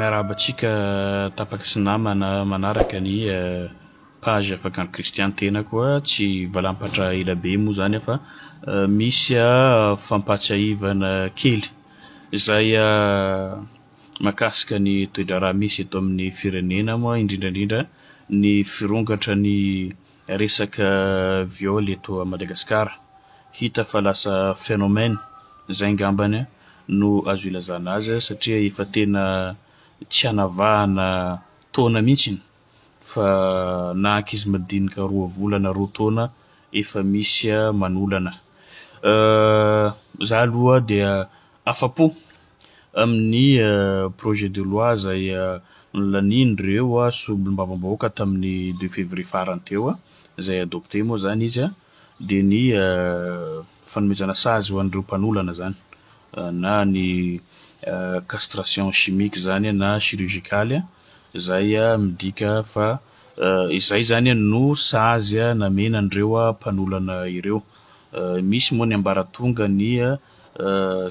miarabantsika tapaka sy namana manaraka ny page Afakano Kristiantena koa tsy valampatra ela be moa zany fa misy fampatsiahivana kely izay makasika ny toedraraha misy eto amin'ny firenena moa indrindrandrindra ny firongatra ny resaka viol eto à Madagascar. Hita fa lasa phénomène zay ngambany no azo ilazana azy satria efa tena tsy hanavahana taona mihitsy fa na ankizy madinika 2 volana 2 taona efa misy manolana. Za aloha dia afapo amin'ny projet de loi zay lanin'ireo solombavam-bahoaka tamin'ny 2 février farany teo zay adopté moa zany izy dia ny fanomezana sazy ho an'ireo mpanolana zany na ny castration chimique zany na chirurgicale zay midika fa izay zany no sazy namena andreo mpanolana ireo. Misy moa ny ambaratonga ny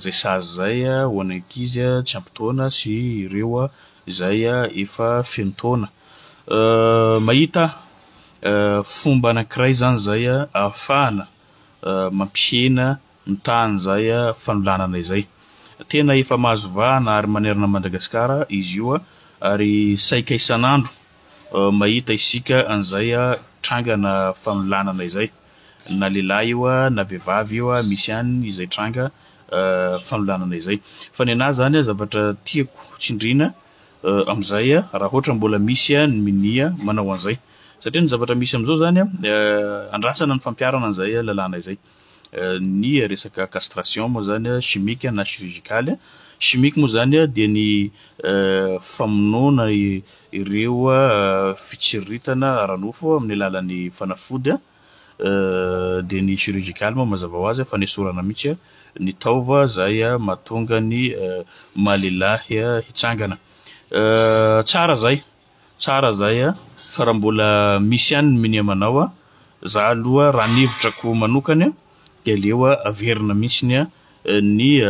zay sazy zay ho an'ny ankizy tsy ampy taona sy ireo izay efa feno taona. Mahita fomba anankiray zany zay ahafahana mampihena mitany zay fanolanana izay. Tena efa mahazo vahana ary manerana Madagasikara izy io ary saika isan'andro mahita isika an'izay trangana fanolanana izay. Na lehilahy io na vehivavy io misy ihany izay tranga fanolanana izay. Fa ny anahy zany zavatra tiako tsindrina am'izay raha ohatra mbola misy ny minia manao an'izay satria ny zavatra misy am'izao zany andrasana ny fampiarana an'izay lalàna izay. Ny resaka castration moa zany chimique na chirurgicale. Chimique moa zany dia ny famonoana ireo fitsiriritana aranofo amin'ny alalan'ny fanafody dia ny chirurgicale moa mazava ho azy fa nesorana mihitsy ny taova zay mahatonga ny mahalehilahy hitsangana. Tsara zay fa raha mbola misy ihany minia manao za aloha raha nevitrako manokany dia aleo averina mihitsy ny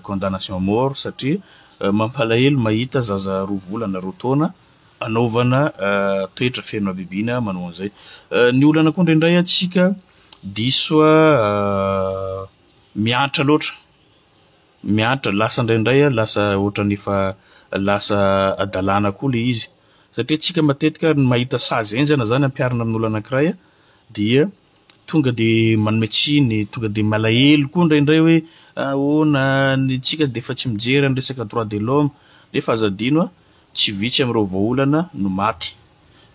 condamnation à mort satria mampalahelo mahita zaza 2 volana 2 taona anaovana toetra feno abibina manao an'izay. Ny olana koa indraindray atsika diso miatra loatra, miatra lasa indraindray lasa ohatra nefa lasa adalana koa le izy satria tsika matetika mahita sazy enjana zany ampiarina amin'olana anankiray dia tonga de manome tsiny, tonga de malahelo koa indraindray hoe na ny tsika de efa tsy mijery ny resaka droit de l'homme nefa azadino tsy vitsy amin'ireo vahaolana no maty.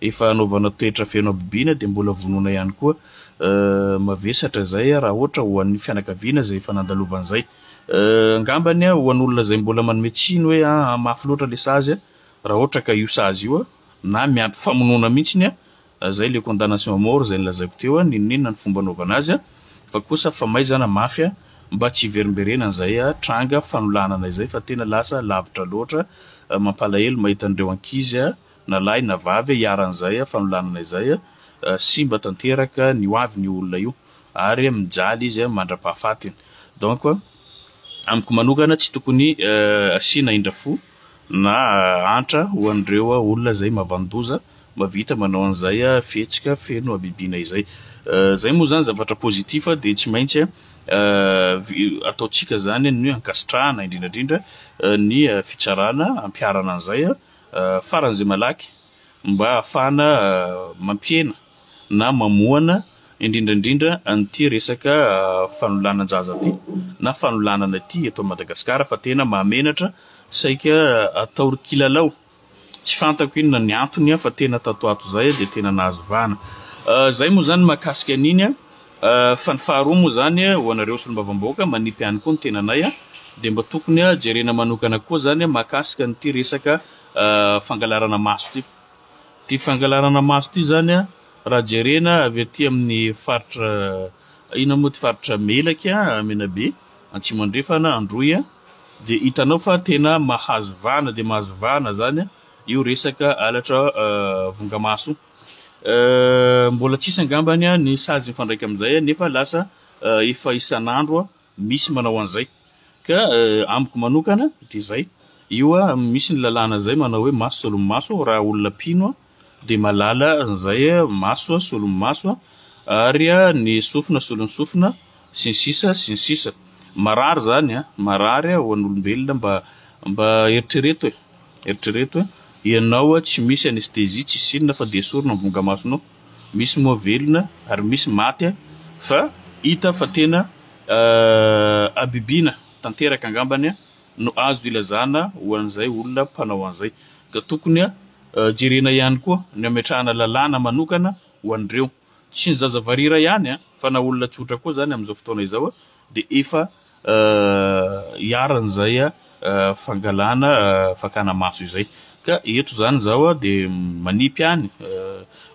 Efa anaovana toetra feno abibina dia mbola vonoina ihany koa mavesatra zay raha ohatra ho an'ny fianakaviana zay efa nandalovana zay. Ngambany ho an'olona zay mbola manome tsiny hoe mafy loatra le sazy raha ohatra ka io sazy io na miampy famonoana mihitsy zay le condamnation à mort zay nilazaiko teo ninona ny fomba anaovana azy fa kosa fa maizana mafy mba tsy verimberena zay tranga fanolanana izay fa tena lasa lavitra loatra mampalahelo mahita an'ireo ankizy na lahy na vavy hiaran'izay fanolanana izay sy mba tanteraka ny hoavy ny olona io ary mijaly izy mandra-pahafatiny. Donc amiko manokana tsy tokony asiana indrafo na antra ho an'ireo olona zay mavandoza mavita manao an'izay fihetsika feno abibina izay. Zay moa zany zavatra pozitif dia tsy maintsy ataontsika zany ny ankasitrahana indrindrandrindra ny fitsarana ampiarana an'izay faran'izay malaky mba ahafahana mampiena na mamoana indrindrandrindra an'ity resaka fanolanan-jaza ty na fanolanana ty eto Madagasikara fa tena mahamenatra saika atao kilalao. Tsy fantako inona ny antony fa tena tatoato zay dia tena nahazo vahana. Zay moa zany mahakasika an'iny fa ny faharoa moa zany ho anareo solombavam-bahoaka manipy ihany koa ny tenanay dia mba tokony jerena manokana koa zany mahakasika n'ity resaka fangalarana maso ty. Ty fangalarana maso ty zany raha jerena avy aty amin'ny faritra ina moa ty faritra Melaka Menabe Antsimo Andrefana Androy dia hitanao fa tena mahazo vahana dia mahazo vahana zany io resaka alatra vongamaso. Mbola tsisy angambany ny sazy mifandraika amin'izay nefa lasa efa isan'andro misy manao an'izay ka amiko manokana dia zay io misy ny lalàna zay manao hoe maso solomaso raha olona pino de malala zay maso solomaso ary ny sofina solony sofina sy ny sisa marary zany marary ho an'olombelona mba eritrereto ianao tsy misy anesthésie tsy sinona fa de sorona mivonga masonao misy moa velona ary misy maty fa hita fa tena abibina tanteraka angambany no azo ilazana ho an'izay olona mpanao an'izay ka tokony jerena ihany koa ny ametrahana lalàna manokana ho an'ireo tsy ny zazavarira ihany fa na olona tsotra koa zany amin'izao fotoana izao de efa iaran'izay fangalana fakana maso izay ka eto zany zao de manipy any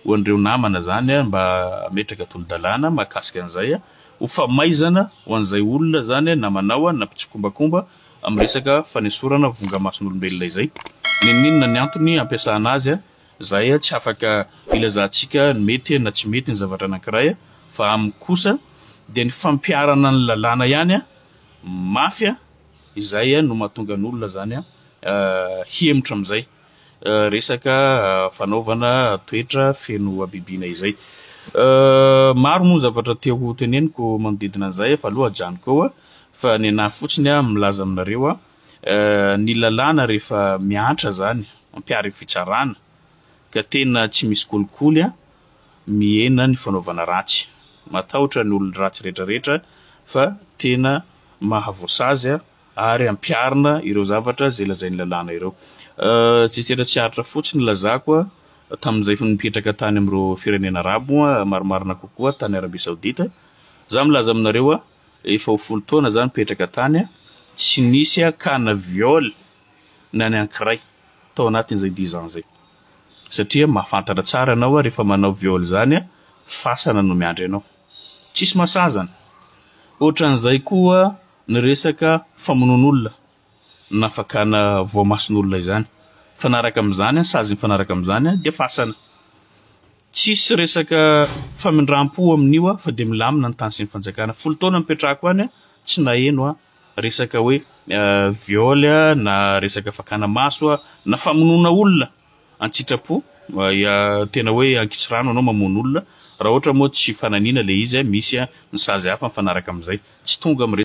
ho an'ireo namana zany mba ametraka tolo-dalàna mahakasika an'izay ho famaizana ho an'izay olona zany na manao na mpitsokombakomba amin'ny resaka fanesorana vonga mason'olombelona izay ninona ny antony ampiasana azy zay tsy afaka ilazantsika mety na tsy mety ny zavatra anankiray fa amin'ny kosa de ny fampiarana ny lalàna ihany mafy izay no mahatonga ny olona zany hiemotra amin'izay resaka fanaovana toetra feno abibina izay maro moa zavatra teo teneniko manodidina an'izay fa aloha ajanoko fa ny anahy fotsiny milaza aminareo ny lalàna rehefa miantra zany mampiaraka fitsarana ka tena tsy misy kolikoly mihena ny fanaovana ratsy matahotra ny olona ratsy rehetrarehetra fa tena mahavoasazy ary ampiarina ireo zavatra zay lazain'ny lalàna ireo tsitseratsiaritra fotsiny lazako tamin'izay nipetraka tany amin'ireo firenena arabo maromarina kokoa tany Arabia Saoudita za milaza aminareo efa ho 10 taona zany nipetraka tany tsy nisy kana viol na ny ankiray tao anatin'izay 10 ans zay satria mahafantatra tsara anao rehefa manao viol zany fasana no miandry anao tsisy masazana ohatran'izay koa ny resaka famonon'olona na fakana voamason'olona izany fanaraka amin'izany sazy fanaraka amin'izany de fasana tsisy resaka famindrampo amin'io fa de milamina ny tany sy ny fanjakana 10 taona mipetrako any tsy naheno resaka hoe viol na resaka fakana maso na famonona olona antsitrapo tena hoe ankitsirano anao mamono olona raha ohatra moa tsy fananina le izy misy ny sazy hafa mifanaraka amin'izay tsy tonga